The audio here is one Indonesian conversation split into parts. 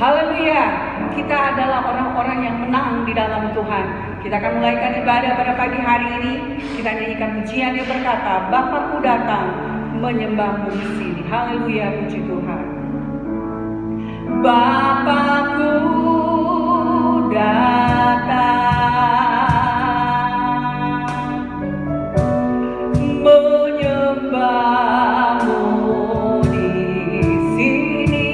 Haleluya, kita adalah orang-orang yang menang di dalam Tuhan. Kita akan mulaikan ibadah pada pagi hari ini. Kita nyanyikan pujian yang berkata, Bapakku datang menyembahmu di sini. Haleluya, puji Tuhan. Bapakku datang menyembahmu di sini.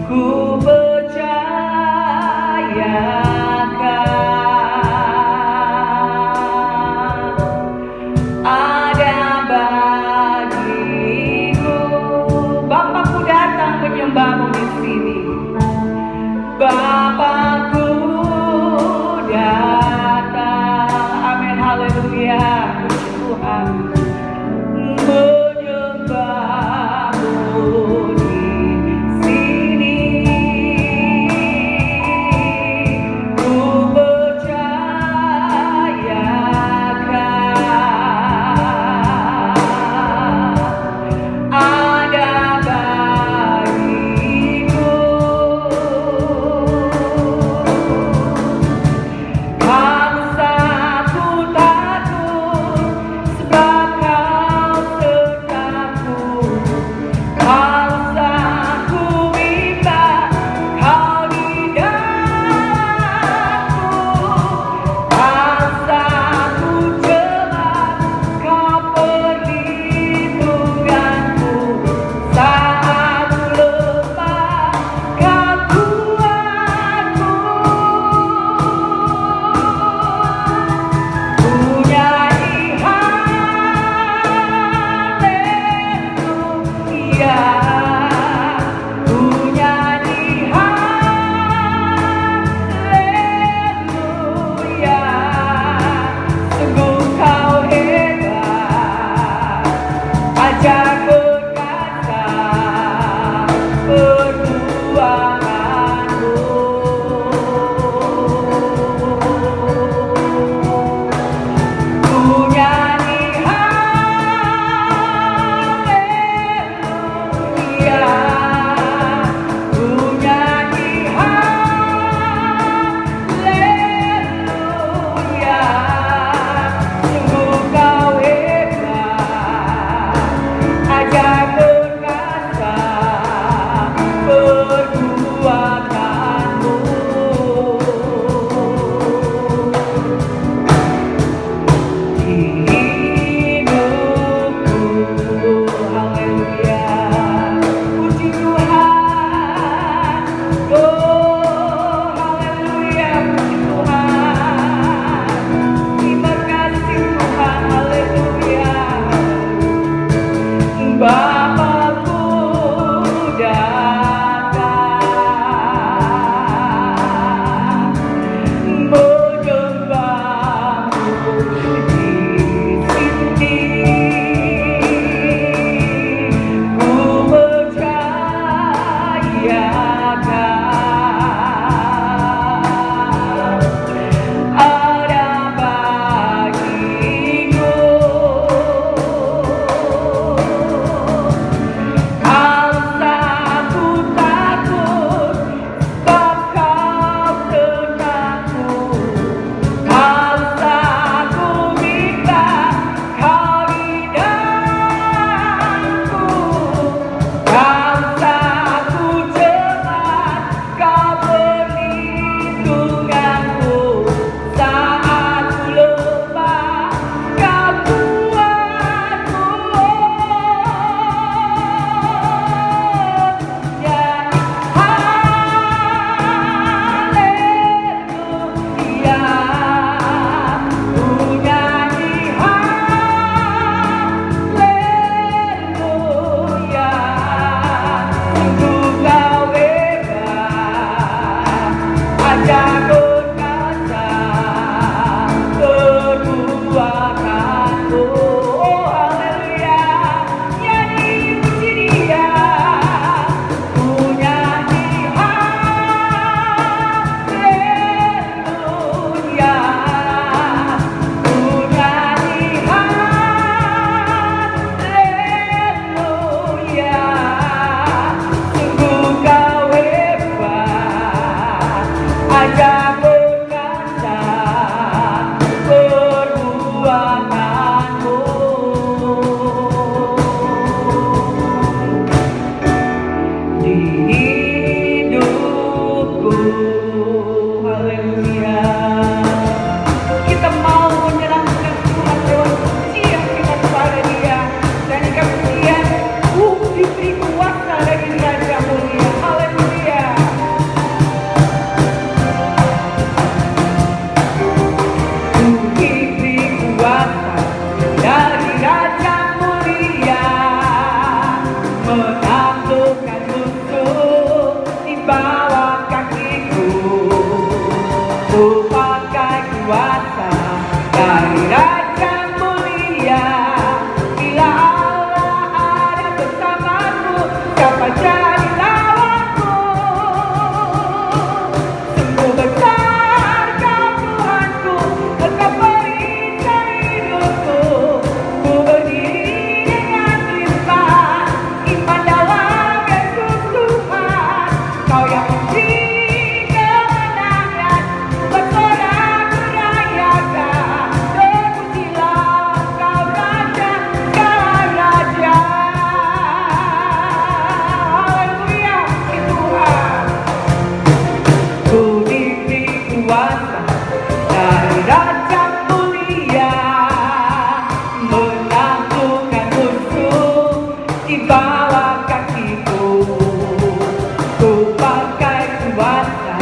Ku percayakan ada bagiku. Bapakku datang menyembahmu di sini. dari Raja mulia. Bila Allah ada bersamaku, siapa jadi lawanku? Sungguh besar kau Tuhanku, engkau perisai hidupku. Ku berdiri dengan iman, iman dalam Yesus Tuhan. Kau yang memberi kemenangan, ku bersorak merayakan. Terpujilah Kau Raja segala raja. Haleluya, Tuhan. Ku diberi kuasa dari Raja mulia, menaklukkan musuh di bawah kakiku. Ku pakai kuasa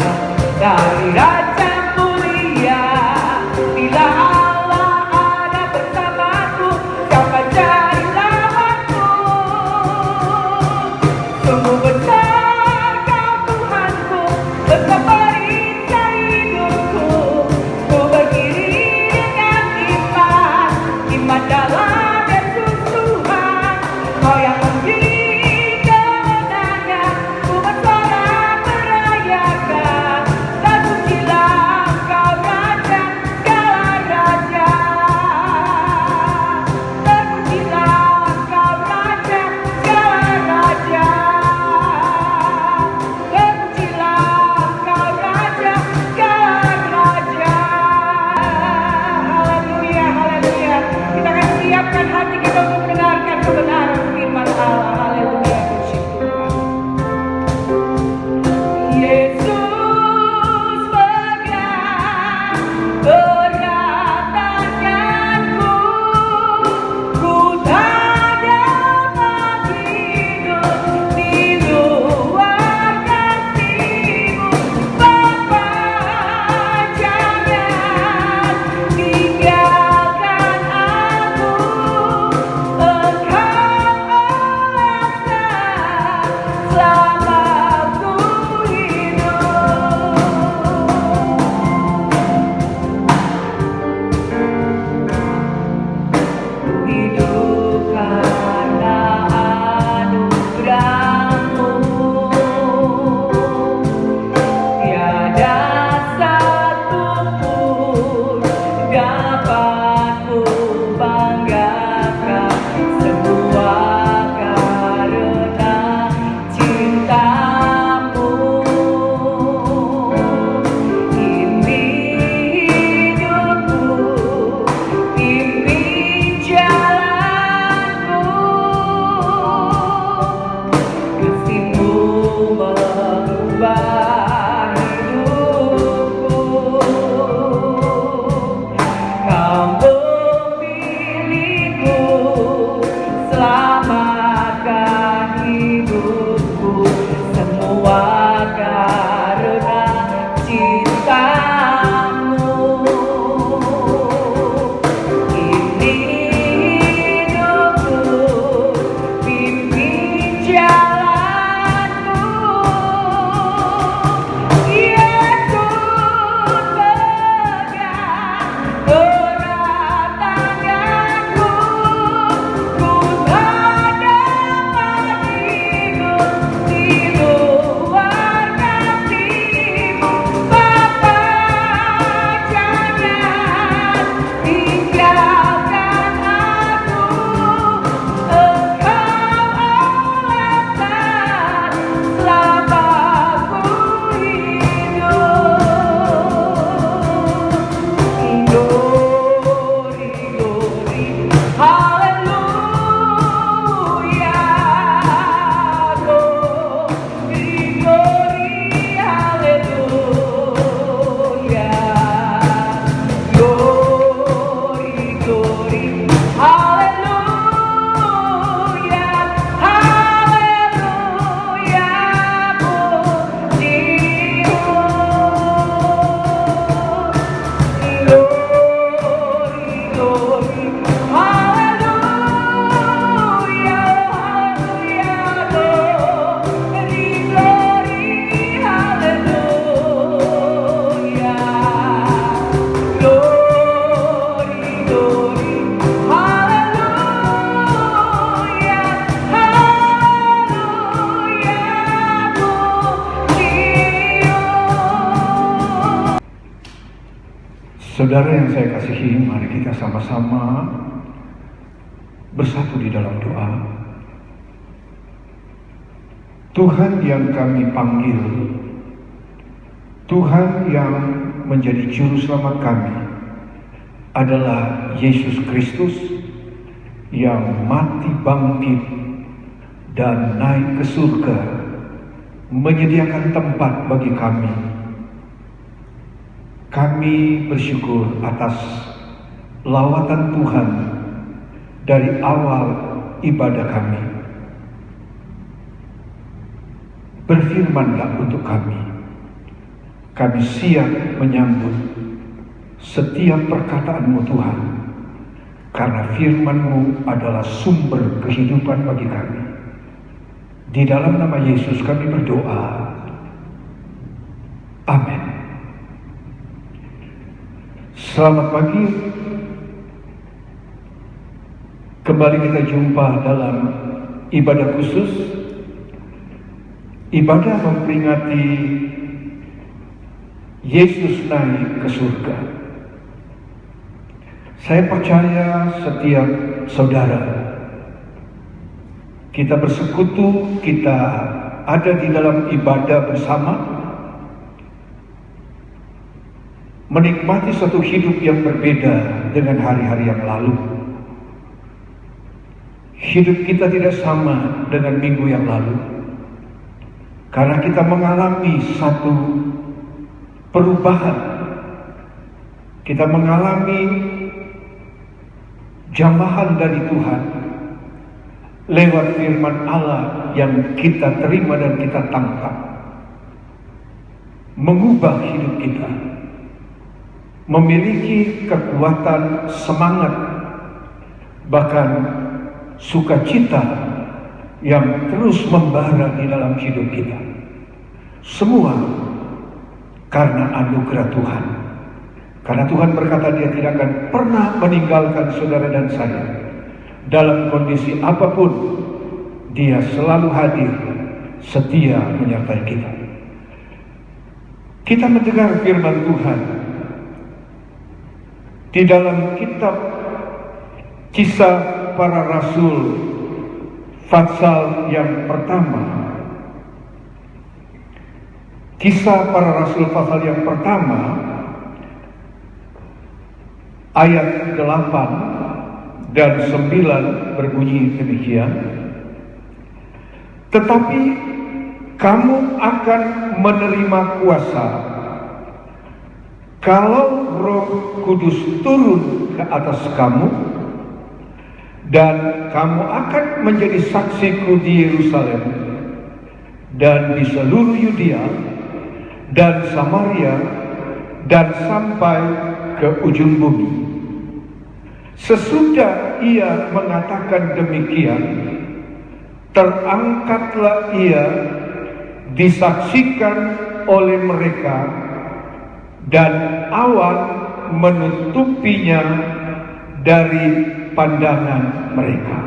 dari Raja mulia. Bila Allah ada bersamaku, siapa jadi lawanku? Sungguh besar Kau Tuhanku, engkau perisai hidupku. Ku berdiri dengan iman, iman dalam Yesus Tuhan. Kau yang memberi kemenangan, ku bersorak merayakan. Terpujilah Kau Raja segala raja. Saudara yang saya kasihi, mari kita sama-sama bersatu di dalam doa. Tuhan yang kami panggil, Tuhan yang menjadi juru selamat kami adalah Yesus Kristus yang mati bangkit dan naik ke surga, menyediakan tempat bagi kami. Kami bersyukur atas lawatan Tuhan dari awal ibadah kami. Berfirmanlah untuk kami. Kami siap menyambut setiap perkataan-Mu Tuhan, karena firman-Mu adalah sumber kehidupan bagi kami. Di dalam nama Yesus kami berdoa. Amin. Selamat pagi. Kembali kita jumpa dalam ibadah khusus. Ibadah memperingati Yesus naik ke surga. Saya percaya setiap saudara, kita bersekutu, kita ada di dalam ibadah bersama, menikmati satu hidup yang berbeda dengan hari-hari yang lalu. Hidup kita tidak sama dengan minggu yang lalu, karena kita mengalami satu perubahan. Kita mengalami jambahan dari Tuhan lewat firman Allah yang kita terima dan kita tangkap, mengubah hidup kita, memiliki kekuatan semangat, bahkan sukacita yang terus membara di dalam hidup kita. Semua karena anugerah Tuhan. Karena Tuhan berkata Dia tidak akan pernah meninggalkan saudara dan saya. Dalam kondisi apapun, Dia selalu hadir, setia menyertai kita. Kita mendengar firman Tuhan di dalam kitab Kisah Para Rasul pasal yang pertama. Kisah Para Rasul pasal yang pertama ayat 8 dan 9 berbunyi demikian. Tetapi kamu akan menerima kuasa kalau Roh Kudus turun ke atas kamu, dan kamu akan menjadi saksiku di Yerusalem dan di seluruh Yudea dan Samaria dan sampai ke ujung bumi. Sesudah ia mengatakan demikian, terangkatlah ia disaksikan oleh mereka, dan awan menutupinya dari pandangan mereka.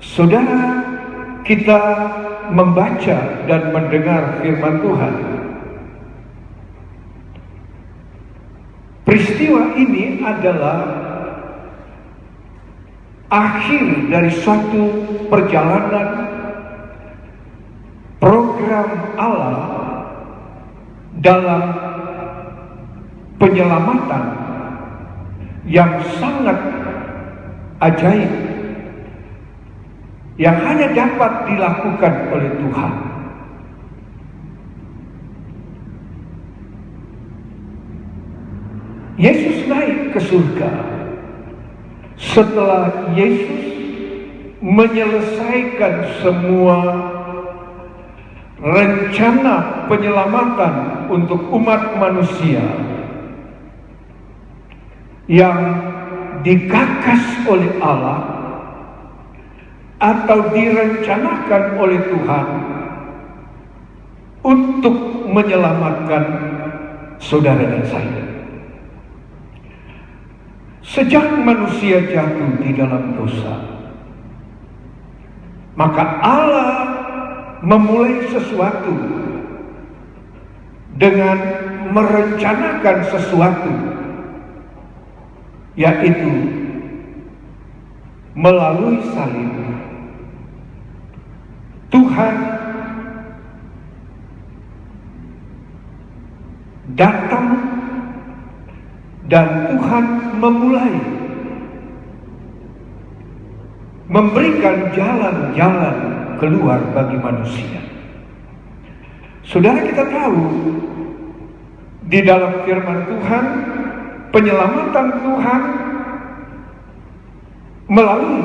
Saudara, kita membaca dan mendengar firman Tuhan. Peristiwa ini adalah akhir dari suatu perjalanan program Allah dalam penyelamatan yang sangat ajaib, yang hanya dapat dilakukan oleh Tuhan. Yesus naik ke surga setelah Yesus menyelesaikan semua rencana penyelamatan untuk umat manusia yang digagas oleh Allah atau direncanakan oleh Tuhan untuk menyelamatkan saudara dan saya. Sejak manusia jatuh di dalam dosa, maka Allah memulai sesuatu dengan merencanakan sesuatu, yaitu melalui salib Tuhan datang dan Tuhan memulai memberikan jalan-jalan keluar bagi manusia. Saudara, kita tahu di dalam firman Tuhan, penyelamatan Tuhan melalui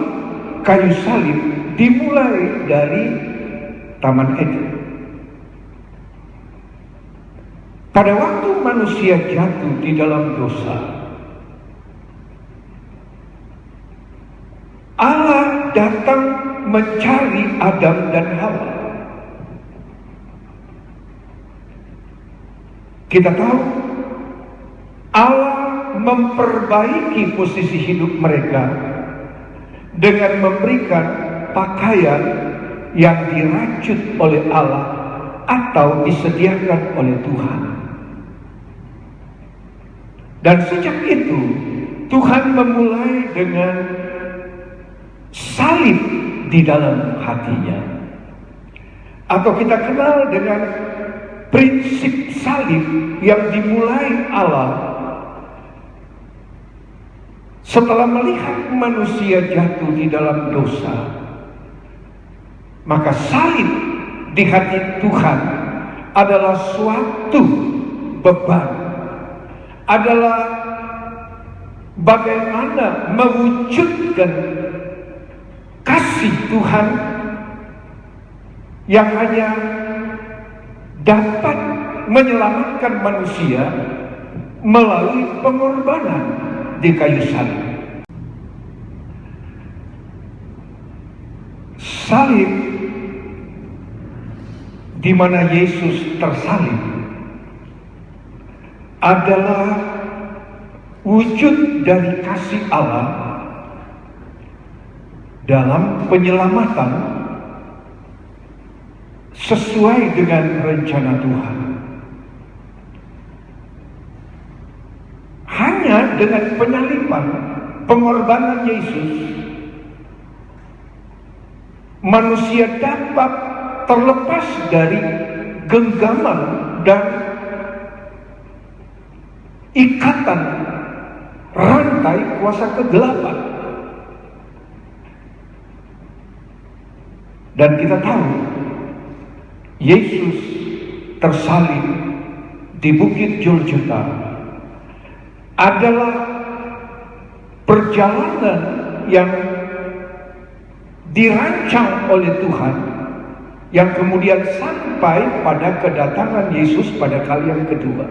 kayu salib dimulai dari Taman Eden. Pada waktu manusia jatuh di dalam dosa, Allah datang mencari Adam dan Hawa. Kita tahu Allah memperbaiki posisi hidup mereka dengan memberikan pakaian yang dirajut oleh Allah atau disediakan oleh Tuhan. Dan sejak itu Tuhan memulai dengan salib di dalam hatinya, atau kita kenal dengan prinsip salib yang dimulai Allah setelah melihat manusia jatuh di dalam dosa. Maka salib di hati Tuhan adalah suatu beban, adalah bagaimana mewujudkan kasih Tuhan yang hanya dapat menyelamatkan manusia melalui pengorbanan di kayu salib. Salib di mana Yesus tersalib adalah wujud dari kasih Allah dalam penyelamatan sesuai dengan rencana Tuhan. Hanya dengan penyaliban, pengorbanan Yesus, manusia dapat terlepas dari genggaman dan ikatan rantai kuasa kegelapan. Dan kita tahu Yesus tersalib di Bukit Golgota adalah perjalanan yang dirancang oleh Tuhan, yang kemudian sampai pada kedatangan Yesus pada kali yang kedua.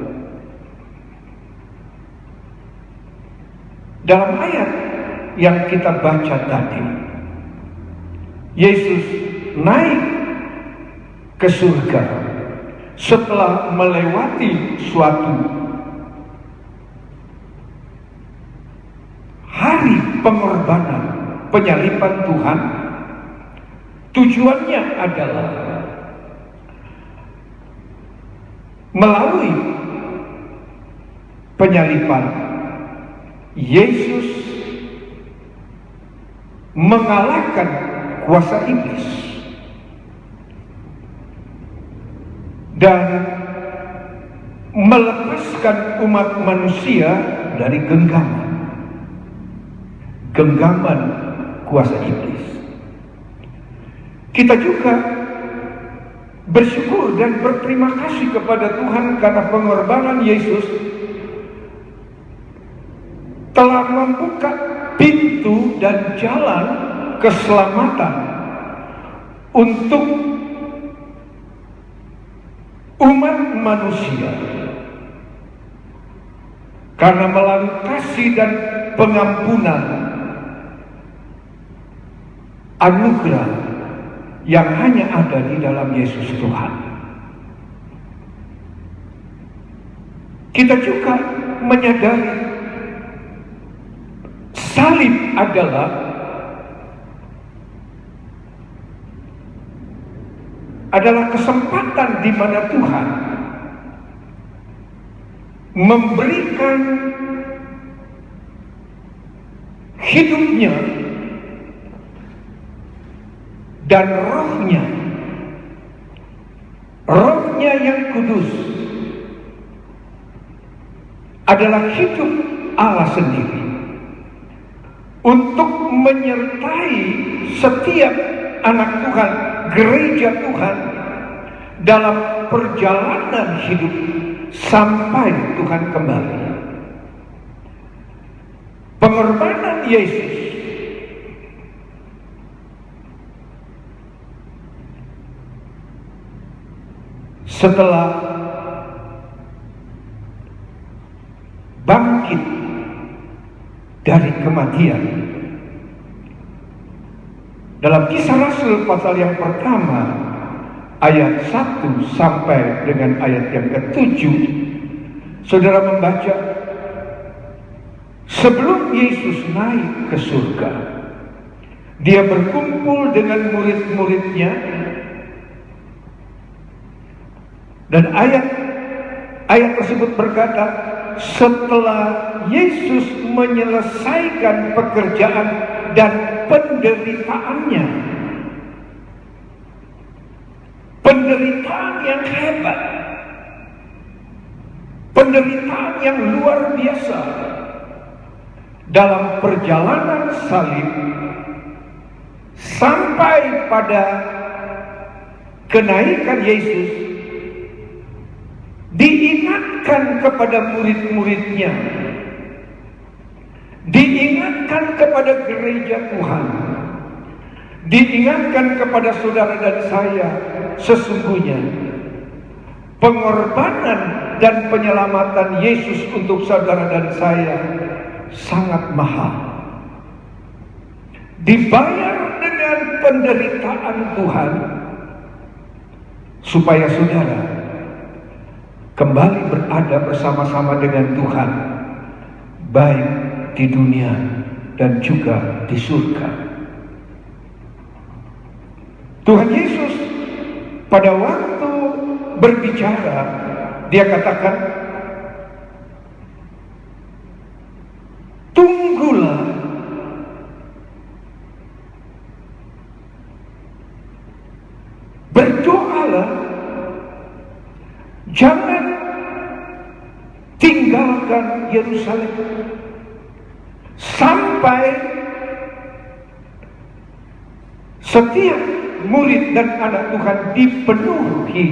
Dalam ayat yang kita baca tadi, Yesus naik ke surga setelah melewati suatu hari pengorbanan, penyaliban Tuhan. Tujuannya adalah melalui penyaliban Yesus mengalahkan kuasa iblis dan melepaskan umat manusia dari genggaman kuasa iblis. Kita juga bersyukur dan berterima kasih kepada Tuhan karena pengorbanan Yesus telah membuka pintu dan jalan keselamatan untuk umat manusia. Karena melalui kasih dan pengampunan, anugerah yang hanya ada di dalam Yesus Tuhan. Kita juga menyadari salib adalah kesempatan di mana Tuhan memberikan hidupnya dan rohnya yang kudus adalah hidup Allah sendiri untuk menyertai setiap anak Tuhan, gereja Tuhan dalam perjalanan hidup sampai Tuhan kembali. Pengorbanan Yesus setelah bangkit dari kematian. Dalam Kisah Rasul pasal yang pertama ayat 1 sampai dengan ayat yang ke-7, saudara membaca, sebelum Yesus naik ke surga, dia berkumpul dengan murid-muridnya, dan ayat tersebut berkata, setelah Yesus menyelesaikan pekerjaan dan penderitaannya, penderitaan yang hebat, penderitaan yang luar biasa dalam perjalanan salib sampai pada kenaikan Yesus, diingatkan kepada murid-muridnya, diingatkan kepada gereja Tuhan, diingatkan kepada saudara dan saya, sesungguhnya pengorbanan dan penyelamatan Yesus untuk saudara dan saya sangat mahal, dibayar dengan penderitaan Tuhan, supaya saudara kembali berada bersama-sama dengan Tuhan, baik di dunia dan juga di surga. Tuhan Yesus pada waktu berbicara, dia katakan, tunggulah berdoalah, jangan tinggalkan Yerusalem sampai setiap murid dan anak Tuhan dipenuhi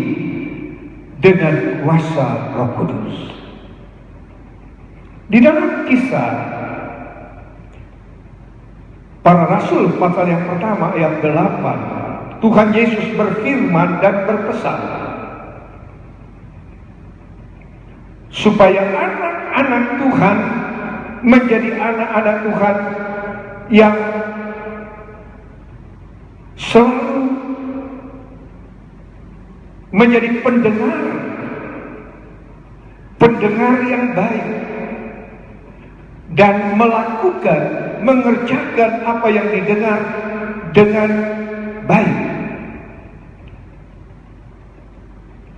dengan kuasa Roh Kudus. Di dalam Kisah Para Rasul pasal yang pertama ayat 8, Tuhan Yesus berfirman dan berpesan supaya anak-anak Tuhan menjadi anak-anak Tuhan yang selalu menjadi pendengar yang baik dan mengerjakan apa yang didengar dengan baik.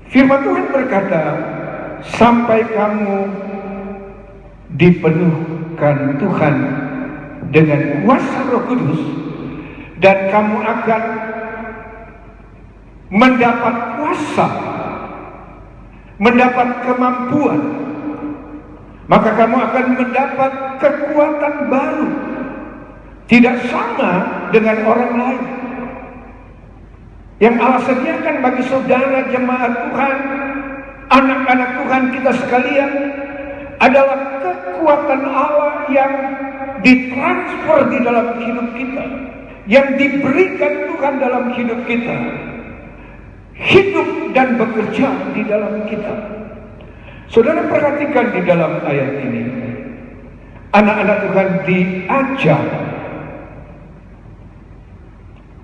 Firman Tuhan berkata, sampai kamu dipenuhkan Tuhan dengan kuasa Roh Kudus, dan kamu akan mendapat kuasa, mendapat kemampuan, maka kamu akan mendapat kekuatan baru, tidak sama dengan orang lain. Yang Allah sediakan bagi saudara jemaat Tuhan, anak-anak Tuhan kita sekalian, adalah kekuatan Allah yang ditransfer di dalam hidup kita, yang diberikan Tuhan dalam hidup kita, hidup dan bekerja di dalam kita. Saudara perhatikan di dalam ayat ini, anak-anak Tuhan diajar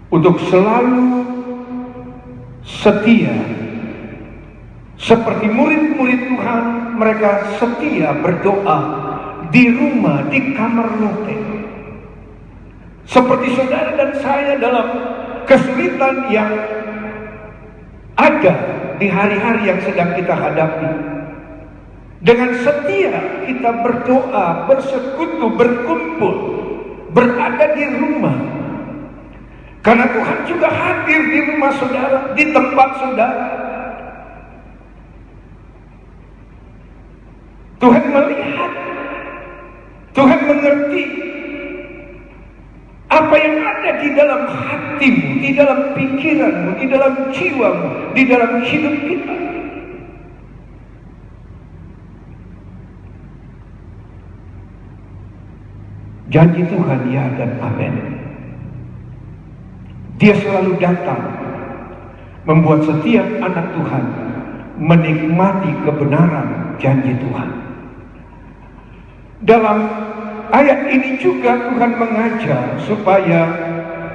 untuk selalu setia. Seperti murid-murid Tuhan, mereka setia berdoa di rumah, di kamar lote. Seperti saudara dan saya dalam kesulitan yang ada di hari-hari yang sedang kita hadapi, Dengan setia kita berdoa, bersekutu, berkumpul, berada di rumah. Karena Tuhan juga hadir di rumah saudara, di tempat saudara. Tuhan melihat, Tuhan mengerti apa yang ada di dalam hatimu, di dalam pikiranmu, di dalam jiwamu, di dalam hidup kita. Janji Tuhan ya dan amin. Dia selalu datang membuat setiap anak Tuhan menikmati kebenaran janji Tuhan. Dalam ayat ini juga Tuhan mengajar supaya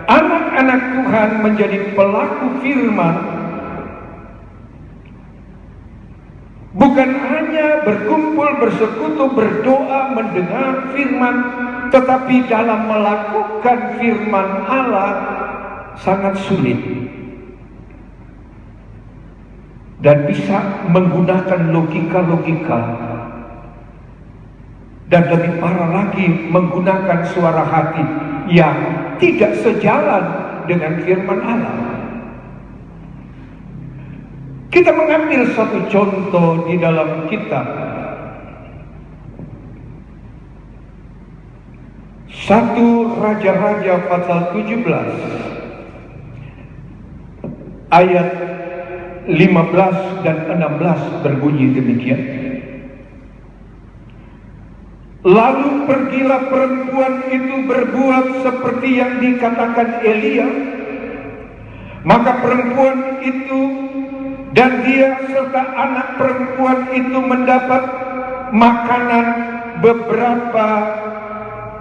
anak-anak Tuhan menjadi pelaku firman, bukan hanya berkumpul, bersekutu, berdoa, mendengar firman, tetapi dalam melakukan firman Allah sangat sulit dan bisa menggunakan logika-logika, dan lebih parah lagi menggunakan suara hati yang tidak sejalan dengan firman Allah. Kita mengambil satu contoh di dalam kitab 1 Raja-Raja pasal 17 ayat 15 dan 16 berbunyi demikian. Lalu pergilah perempuan itu berbuat seperti yang dikatakan Elia. Maka perempuan itu dan dia serta anak perempuan itu mendapat makanan beberapa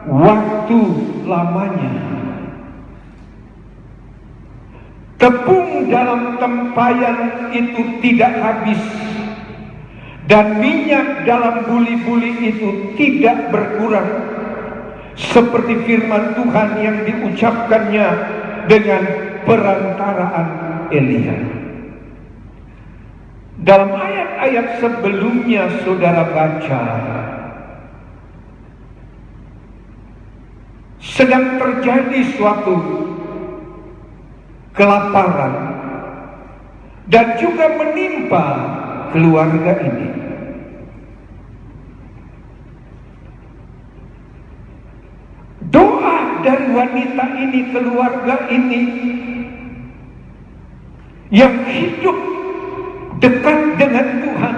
waktu lamanya. Tepung dalam tempayan itu tidak habis, dan minyak dalam buli-buli itu tidak berkurang, seperti firman Tuhan yang diucapkannya dengan perantaraan Elia. Dalam ayat-ayat sebelumnya saudara baca, sedang terjadi suatu kelaparan dan juga menimpa keluarga ini. Doa dari wanita ini, keluarga ini yang hidup dekat dengan Tuhan,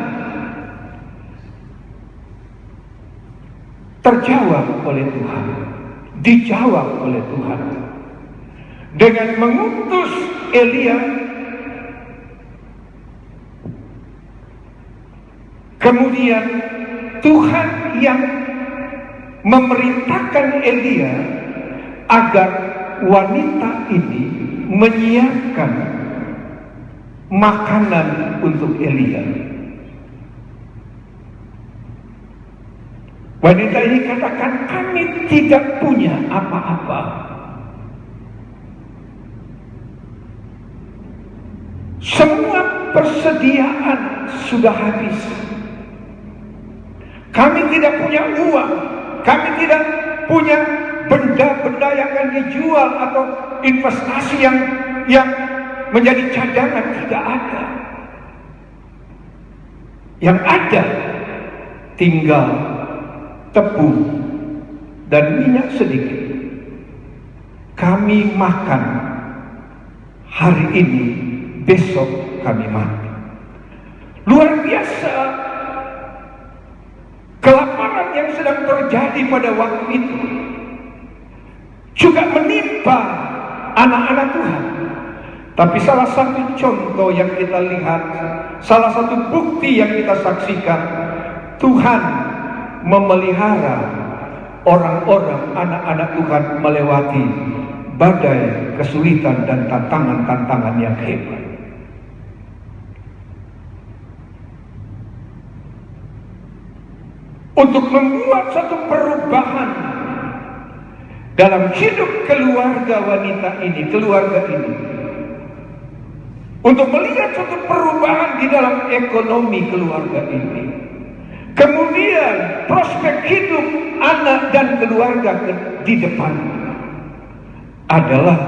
terjawab oleh Tuhan, dijawab oleh Tuhan dengan mengutus Elia. Kemudian Tuhan yang memerintahkan Elia agar wanita ini menyiapkan makanan untuk Elia. Wanita ini katakan, kami tidak punya apa-apa. Semua persediaan sudah habis. Kami tidak punya uang, kami tidak punya benda-benda yang akan dijual atau investasi yang menjadi cadangan, tidak ada. Yang ada tinggal tepung dan minyak sedikit. Kami makan hari ini, besok kami mati. Luar biasa kelaparan yang sedang terjadi pada waktu itu juga menimpa anak-anak Tuhan. Tapi salah satu contoh yang kita lihat, salah satu bukti yang kita saksikan, Tuhan memelihara orang-orang, anak-anak Tuhan melewati badai, kesulitan dan tantangan-tantangan yang hebat. Untuk membuat satu perubahan dalam hidup keluarga wanita ini, keluarga ini, untuk melihat satu perubahan di dalam ekonomi keluarga ini, Kemudian prospek hidup anak dan keluarga di depan adalah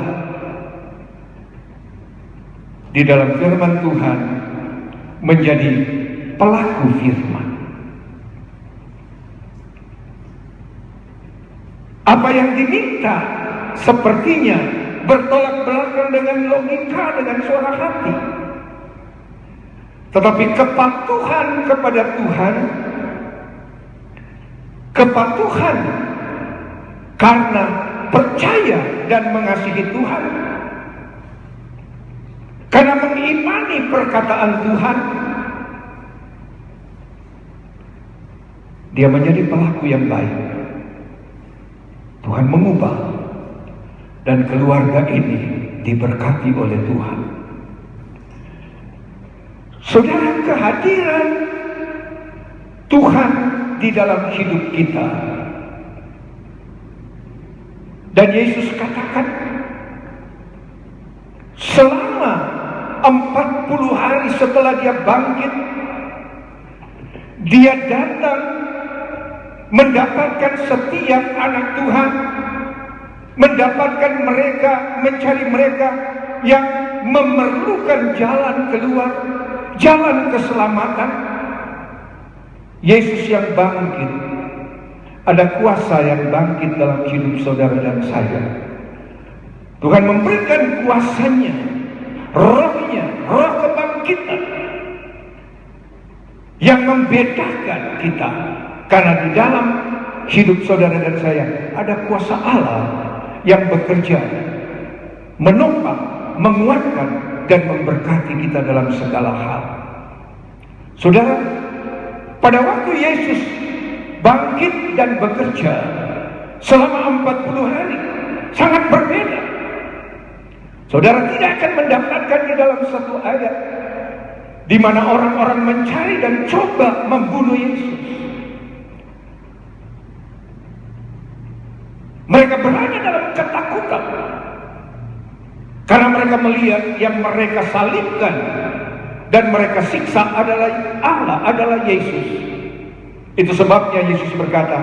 di dalam firman Tuhan menjadi pelaku firman. Apa yang diminta sepertinya bertolak belakang dengan logika, dengan suara hati. Tetapi kepatuhan kepada Tuhan, kepatuhan karena percaya dan mengasihi Tuhan, karena mengimani perkataan Tuhan, dia menjadi pelaku yang baik. Tuhan mengubah, dan keluarga ini diberkati oleh Tuhan. Saudara, kehadiran Tuhan di dalam hidup kita, dan Yesus katakan selama 40 hari setelah dia bangkit, dia datang mendapatkan setiap anak Tuhan, mendapatkan mereka, mencari mereka yang memerlukan jalan keluar, jalan keselamatan. Yesus yang bangkit, ada kuasa yang bangkit dalam hidup saudara dan saya. Tuhan memberikan kuasanya, rohnya, roh kebangkitan yang membedakan kita. Karena di dalam hidup saudara dan saya ada kuasa Allah yang bekerja, menopang, menguatkan, dan memberkati kita dalam segala hal. Saudara, pada waktu Yesus bangkit dan bekerja selama 40 hari, sangat berbeda. Saudara tidak akan mendapatkan di dalam satu ayat di mana orang-orang mencari dan coba membunuh Yesus. Mereka berada dalam ketakutan karena mereka melihat yang mereka salibkan dan mereka siksa adalah Allah, adalah Yesus. Itu sebabnya Yesus berkata,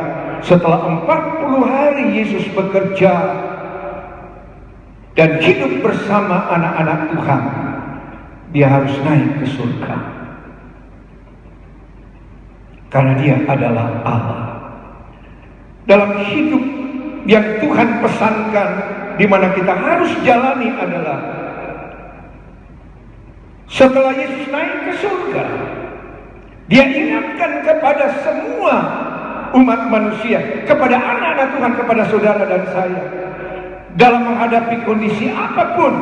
setelah 40 hari Yesus bekerja dan hidup bersama anak-anak Tuhan, dia harus naik ke surga. Karena dia adalah Allah. Dalam hidup yang Tuhan pesankan, di mana kita harus jalani adalah setelah Yesus naik ke surga, dia ingatkan kepada semua umat manusia, kepada anak-anak Tuhan, kepada saudara dan saya, dalam menghadapi kondisi apapun,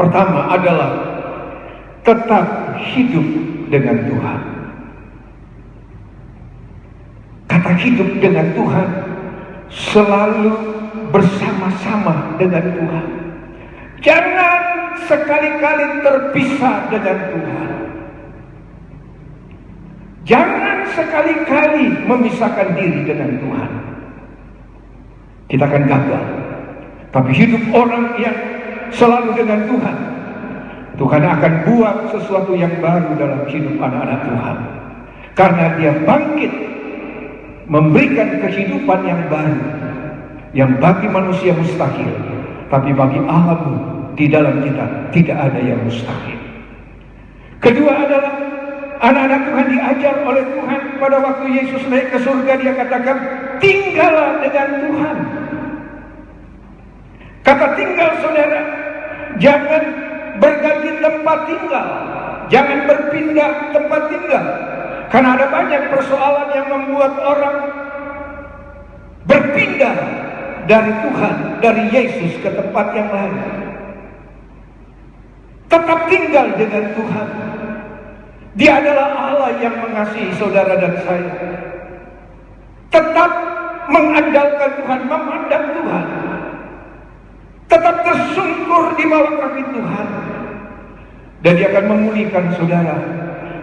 pertama adalah tetap hidup dengan Tuhan. Kata hidup dengan Tuhan, selalu bersama-sama dengan Tuhan. Jangan sekali-kali terpisah dengan Tuhan. Jangan sekali-kali memisahkan diri dengan Tuhan. Kita akan gagal. Tapi hidup orang yang selalu dengan Tuhan, Tuhan akan buat sesuatu yang baru dalam hidup anak-anak Tuhan. Karena dia bangkit, memberikan kehidupan yang baru, yang bagi manusia mustahil, tapi bagi Allah di dalam kita tidak ada yang mustahil. Kedua adalah anak-anak Tuhan diajar oleh Tuhan pada waktu Yesus naik ke surga, dia katakan, tinggallah dengan Tuhan. Kata tinggal, saudara, jangan berganti tempat tinggal, jangan berpindah tempat tinggal. Karena ada banyak persoalan yang membuat orang berpindah dari Tuhan, dari Yesus ke tempat yang lain. Tetap tinggal dengan Tuhan. Dia adalah Allah yang mengasihi saudara dan saya. Tetap mengandalkan Tuhan, memandang Tuhan. Tetap tersungkur di bawah kaki Tuhan. Dan dia akan memulihkan saudara.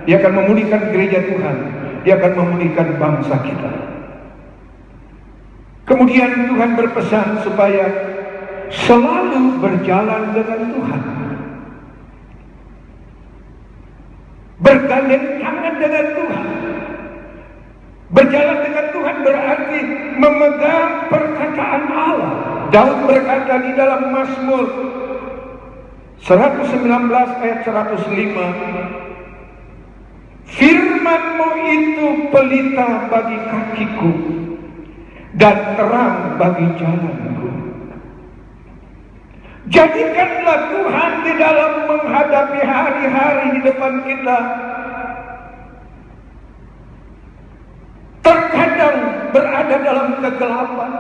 Dia akan memulihkan gereja Tuhan. Dia akan memulihkan bangsa kita. Kemudian Tuhan berpesan supaya selalu berjalan dengan Tuhan. Bergandeng tangan dengan Tuhan. Berjalan dengan Tuhan berarti memegang perkataan Allah. Daud berkata di dalam Mazmur 119 ayat 105, firman-Mu itu pelita bagi kakiku dan terang bagi jalanku. Jadikanlah Tuhan di dalam menghadapi hari-hari di depan kita. Terkadang berada dalam kegelapan,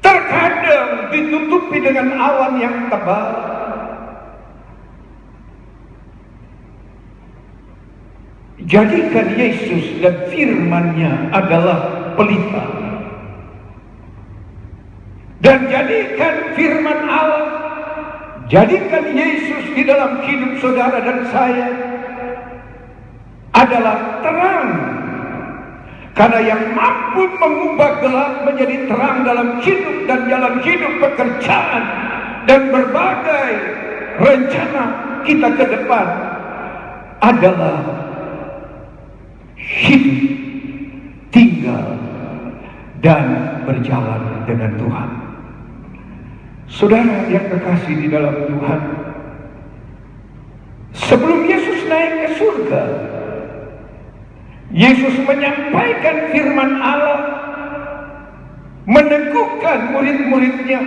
terkadang ditutupi dengan awan yang tebal. Jadikan Yesus dan firman-Nya adalah pelita. Dan jadikan firman Allah, jadikan Yesus di dalam hidup saudara dan saya adalah terang. Karena yang mampu mengubah gelap menjadi terang dalam hidup dan jalan hidup, pekerjaan dan berbagai rencana kita ke depan adalah hidup, tinggal, dan berjalan dengan Tuhan. Saudara yang kekasih di dalam Tuhan, sebelum Yesus naik ke surga, Yesus menyampaikan firman Allah, meneguhkan murid-muridnya,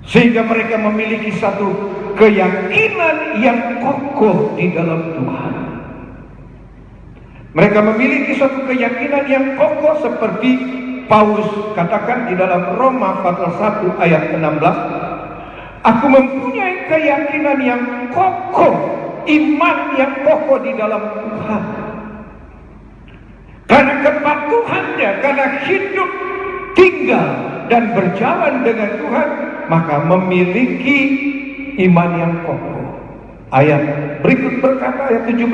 sehingga mereka memiliki satu keyakinan yang kokoh di dalam Tuhan. Mereka memiliki satu keyakinan yang kokoh seperti Paulus katakan di dalam Roma pasal 1 ayat 16, aku mempunyai keyakinan yang kokoh, iman yang kokoh di dalam Tuhan. Karena kepatuhannya, karena hidup, tinggal, dan berjalan dengan Tuhan, maka memiliki iman yang kokoh. Ayat berikut berkata, ayat 17,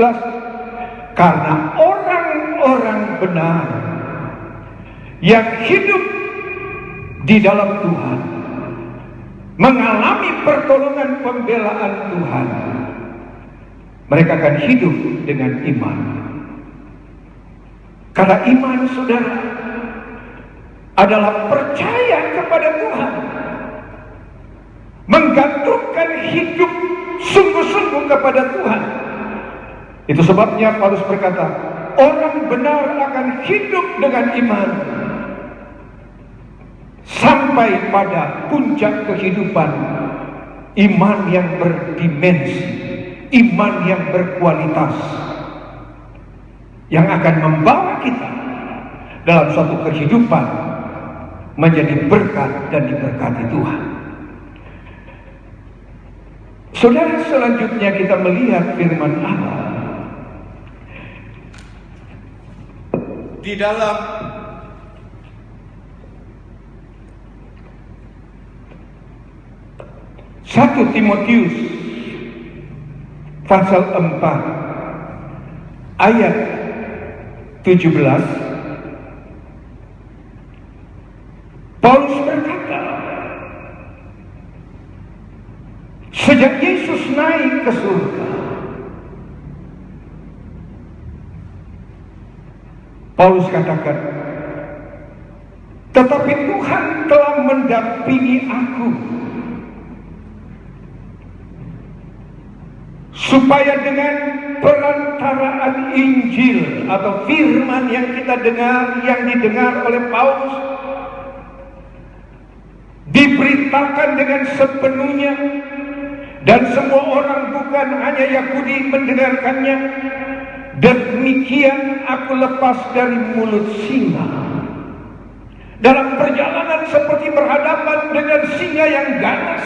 karena orang-orang benar yang hidup di dalam Tuhan mengalami pertolongan pembelaan Tuhan, mereka akan hidup dengan iman. Karena iman, saudara, adalah percaya kepada Tuhan, menggantungkan hidup sungguh-sungguh kepada Tuhan. Itu sebabnya Paulus berkata, orang benar akan hidup dengan iman sampai pada puncak kehidupan, iman yang berdimensi, iman yang berkualitas, yang akan membawa kita dalam suatu kehidupan menjadi berkat dan diberkati Tuhan. Saudara, selanjutnya kita melihat firman Allah di dalam Satu Timotius pasal 4 ayat 17, Paulus berkata, sejak Yesus naik ke surga, Paulus katakan, tetapi Tuhan telah mendampingi aku supaya dengan perantaraan Injil atau firman yang kita dengar, yang didengar oleh Paulus, diberitakan dengan sepenuhnya, dan semua orang bukan hanya Yahudi mendengarkannya. Demikian aku lepas dari mulut singa. Dalam perjalanan seperti berhadapan dengan singa yang ganas,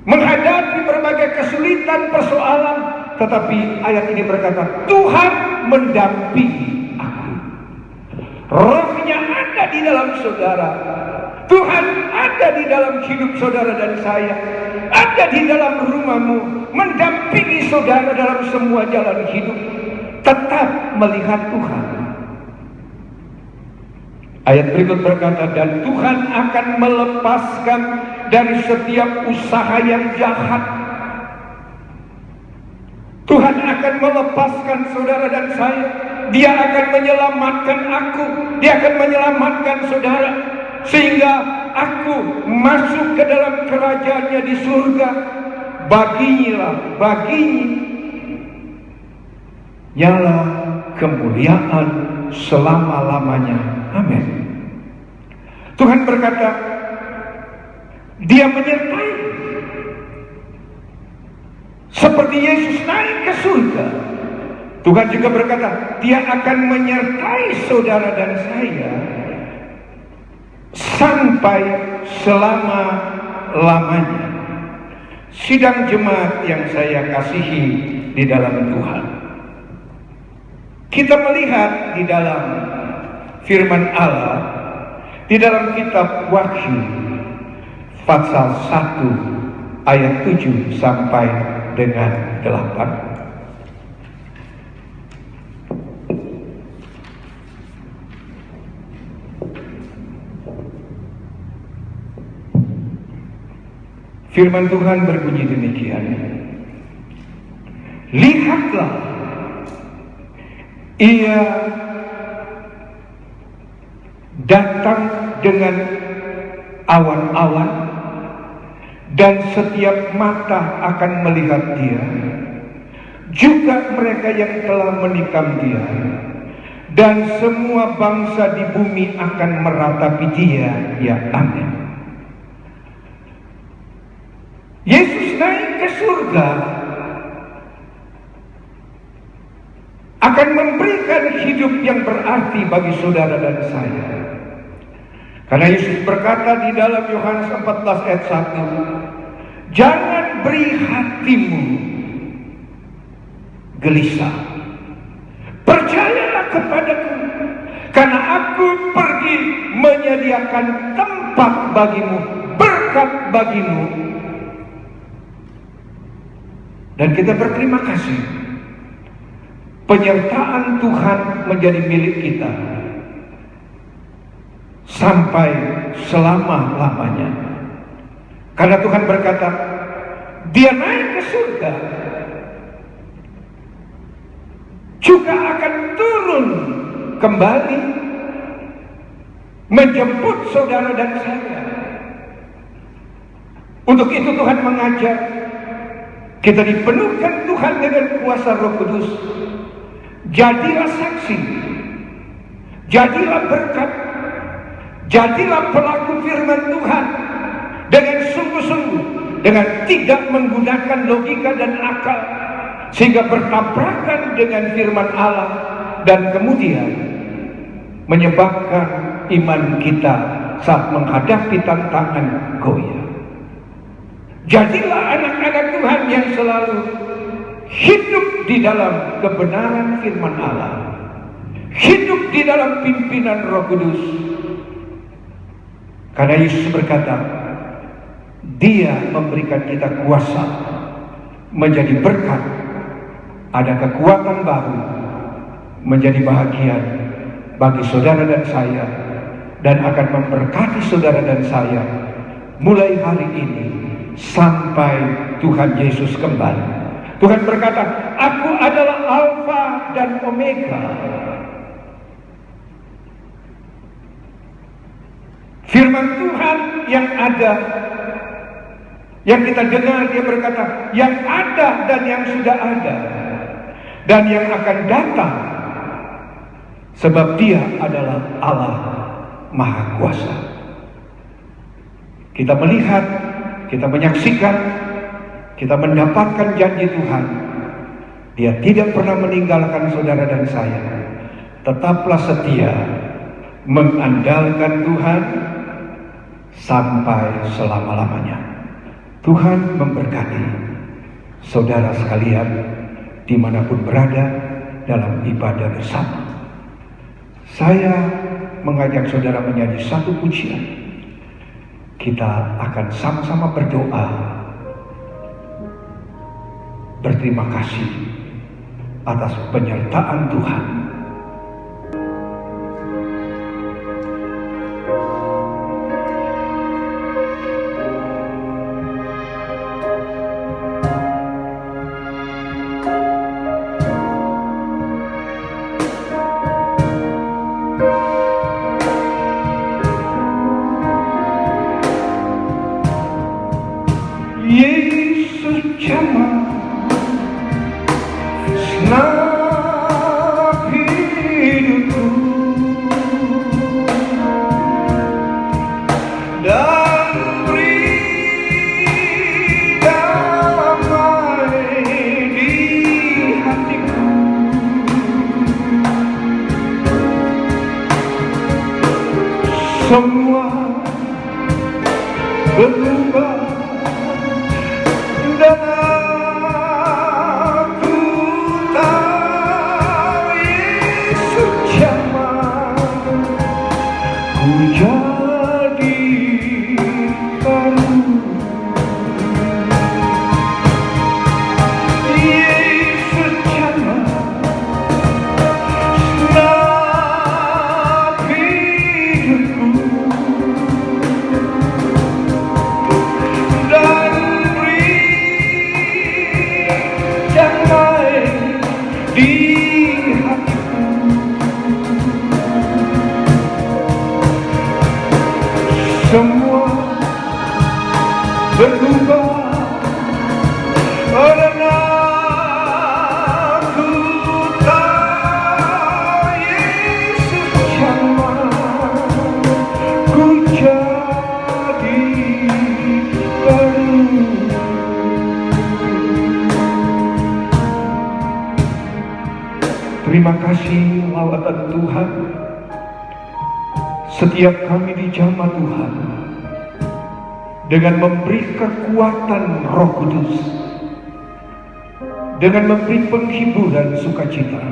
menghadapi berbagai kesulitan, persoalan, tetapi ayat ini berkata, Tuhan mendampingi aku. Rohnya ada di dalam saudara. Tuhan ada di dalam hidup saudara dan saya, ada di dalam rumahmu, mendampingi saudara dalam semua jalan hidup. Tetap melihat Tuhan. Ayat berikut berkata, dan Tuhan akan melepaskan dari setiap usaha yang jahat. Tuhan akan melepaskan saudara dan saya. Dia akan menyelamatkan aku. Dia akan menyelamatkan saudara. Sehingga aku masuk ke dalam kerajaannya di surga. Baginya nyala kemuliaan selama-lamanya. Amin. Tuhan berkata, Dia menyertai. Seperti Yesus naik ke surga, Tuhan juga berkata, Dia akan menyertai saudara dan saya sampai selama-lamanya. Sidang jemaat yang saya kasihi di dalam Tuhan, kita melihat di dalam firman Allah, di dalam kitab Wahyu pasal 1 ayat 7 sampai dengan 8. Firman Tuhan berbunyi demikian. Lihatlah, Ia datang dengan awan-awan, dan setiap mata akan melihat Dia, juga mereka yang telah menikam Dia, dan semua bangsa di bumi akan meratapi Dia. Ya, amin. Yesus naik ke surga akan memberikan hidup yang berarti bagi saudara dan saya. Karena Yesus berkata di dalam Yohanes 14 ayat 1, jangan beri hatimu gelisah. Percayalah kepadaku, karena aku pergi menyediakan tempat bagimu, berkat bagimu. Dan kita berterima kasih, penyertaan Tuhan menjadi milik kita sampai selama-lamanya. Karena Tuhan berkata, Dia naik ke surga, juga akan turun kembali menjemput saudara dan saya. Untuk itu Tuhan mengajar kita dipenuhkan Tuhan dengan kuasa Roh Kudus. Jadilah saksi, jadilah berkat, jadilah pelaku firman Tuhan dengan sungguh-sungguh, dengan tidak menggunakan logika dan akal, sehingga bertabrakan dengan firman Allah, dan kemudian menyebabkan iman kita saat menghadapi tantangan goyah. Jadilah anak-anak Tuhan yang selalu hidup di dalam kebenaran firman Allah, hidup di dalam pimpinan Roh Kudus. Karena Yesus berkata, Dia memberikan kita kuasa menjadi berkat, ada kekuatan baru, menjadi bahagia bagi saudara dan saya, dan akan memberkati saudara dan saya mulai hari ini sampai Tuhan Yesus kembali. Tuhan berkata, Aku adalah Alfa dan Omega. Firman Tuhan yang ada, yang kita dengar, Dia berkata, yang ada dan yang sudah ada, dan yang akan datang, sebab Dia adalah Allah Maha Kuasa. Kita melihat, kita menyaksikan, kita mendapatkan janji Tuhan. Dia tidak pernah meninggalkan saudara dan saya. Tetaplah setia mengandalkan Tuhan sampai selama-lamanya. Tuhan memberkati saudara sekalian dimanapun berada dalam ibadah bersama. Saya mengajak saudara menyanyi satu pujian. Kita akan sama-sama berdoa, berterima kasih atas penyertaan Tuhan. Semua berubah dan aku tahu Yesus jamah ku jadi baru. Yesus jamah senang hidupku dan beri damai di hatiku. Semua berubah karena aku tahu Yesus jamah ku jadi baru. Terima kasih lawatan Tuhan. Setiap kami dijamah Tuhan dengan memberi kekuatan Roh Kudus, dengan memberi penghiburan sukacita,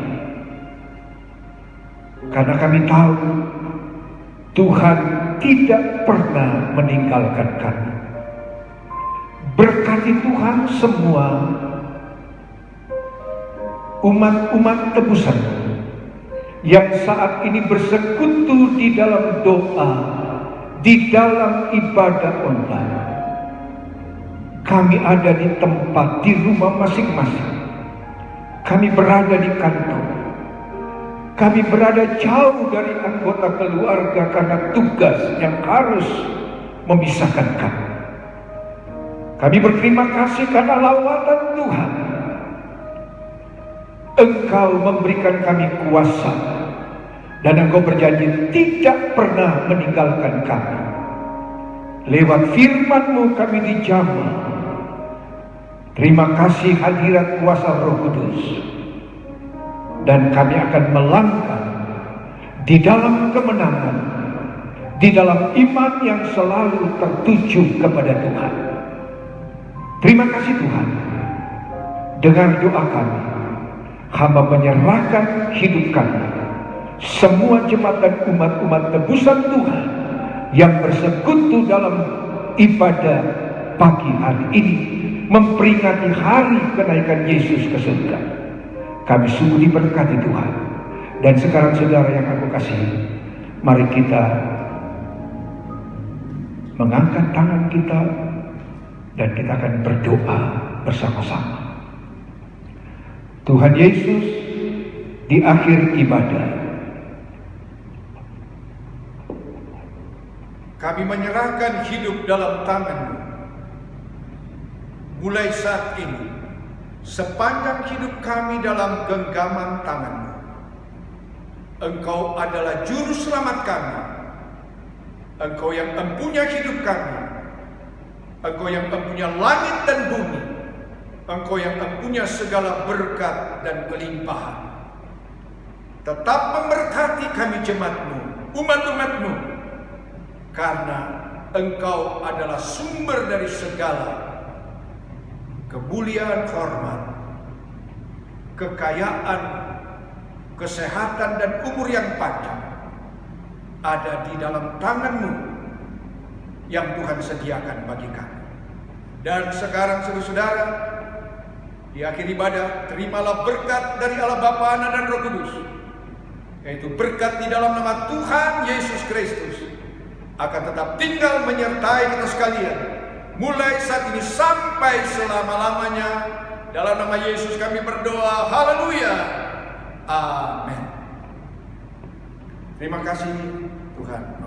karena kami tahu Tuhan tidak pernah meninggalkan kami. Berkati Tuhan semua umat-umat tebusan yang saat ini bersekutu di dalam doa, di dalam ibadah online. Kami ada di tempat, di rumah masing-masing. Kami berada di kantor. Kami berada jauh dari anggota keluarga karena tugas yang harus memisahkan kami. Kami berterima kasih karena lawatan Tuhan. Engkau memberikan kami kuasa dan Engkau berjanji tidak pernah meninggalkan kami. Lewat firman-Mu kami dijamah. Terima kasih hadirat kuasa Roh Kudus. Dan kami akan melangkah di dalam kemenangan, di dalam iman yang selalu tertuju kepada Tuhan. Terima kasih Tuhan. Dengar doa kami. Hamba menyerahkan hidup kami, semua jemaat dan umat-umat tebusan Tuhan yang bersekutu dalam ibadah pagi hari ini, memperingati hari kenaikan Yesus ke surga. Kami sungguh diberkati Tuhan. Dan sekarang saudara yang aku kasihi, mari kita mengangkat tangan kita dan kita akan berdoa bersama-sama. Tuhan Yesus, di akhir ibadah kami menyerahkan hidup dalam tangan-Mu. Mulai saat ini, sepanjang hidup kami dalam genggaman tangan-Mu. Engkau adalah juru selamat kami. Engkau yang empunya hidup kami. Engkau yang empunya langit dan bumi. Engkau yang empunya segala berkat dan kelimpahan. Tetap memberkati kami jemaat-Mu, umat-umat-Mu, karena Engkau adalah sumber dari segala kemuliaan, hormat, kekayaan, kesehatan dan umur yang panjang ada di dalam tangan-Mu yang Tuhan sediakan bagi kami. Dan sekarang saudara-saudara, di akhir ibadah, terimalah berkat dari Allah Bapa, Anak dan Roh Kudus, yaitu berkat di dalam nama Tuhan Yesus Kristus akan tetap tinggal menyertai kita sekalian, mulai saat ini sampai selama-lamanya. Dalam nama Yesus kami berdoa, haleluya, amin. Terima kasih Tuhan.